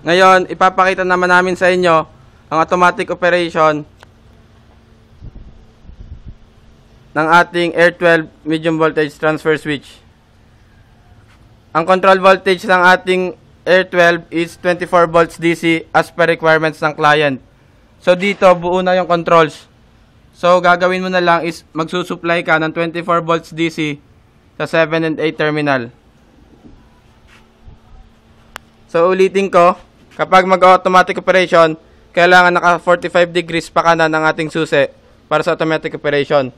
Ngayon, ipapakita naman namin sa inyo ang automatic operation ng ating R12 medium voltage transfer switch. Ang control voltage ng ating R12 is 24 volts DC as per requirements ng client. So dito buo na yung controls. So gagawin mo na lang is magsusupply ka ng 24 volts DC sa 7 and 8 terminal. So ulitin ko, kapag mag-automatic operation, kailangan naka 45 degrees pa kanan ang ating susi para sa automatic operation.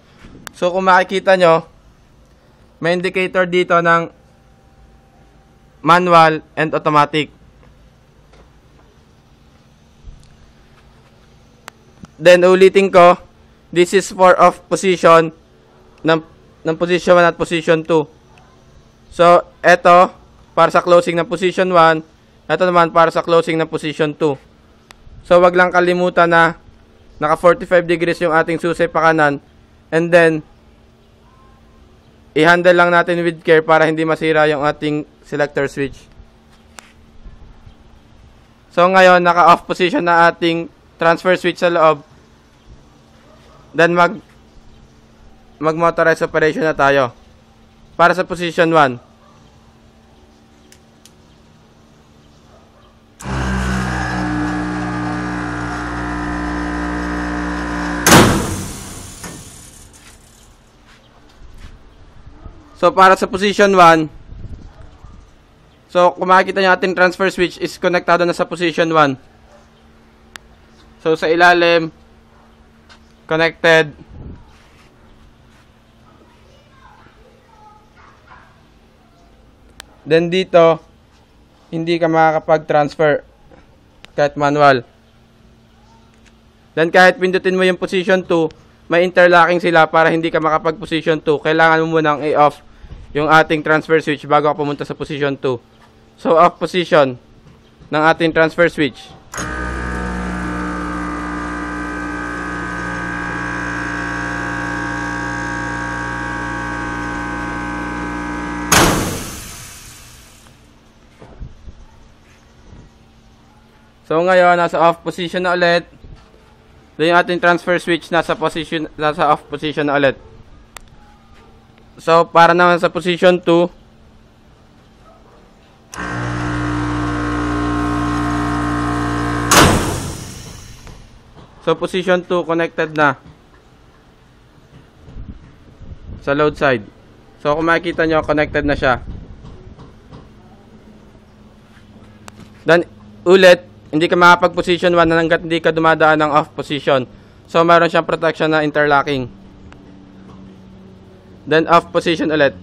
So kung makikita nyo, may indicator dito ng manual and automatic. Then ulitin ko, this is for off position ng position 1 at position 2. So eto para sa closing ng position 1, eto naman para sa closing ng position 2. So wag lang kalimutan na naka 45 degrees yung ating susi pa kanan, and then i-handle lang natin with care para hindi masira yung ating selector switch. So ngayon naka-off position na ating transfer switch sa loob. Then mag-motorize operation na tayo. Para sa position 1. So para sa position 1, so kung makikita nyo ating transfer switch is konektado na sa position 1. So sa ilalim, connected. Then dito, hindi ka makakapag-transfer kahit manual. Then kahit pindutin mo yung position 2, may interlocking sila para hindi ka makapag-position 2. Kailangan mo munang i-off yung ating transfer switch bago ka pumunta sa position 2. So off position ng ating transfer switch. So ngayon nasa off position na ulit. Then yung ating transfer switch nasa off position na ulit. So para naman sa position 2, so position 2 connected na sa load side. So kung makikita nyo, connected na siya. Then ulit, hindi ka makapag-position 1 hanggat hindi ka dumadaan ng off position. So mayroon siyang protection na interlocking. Then off position ulit.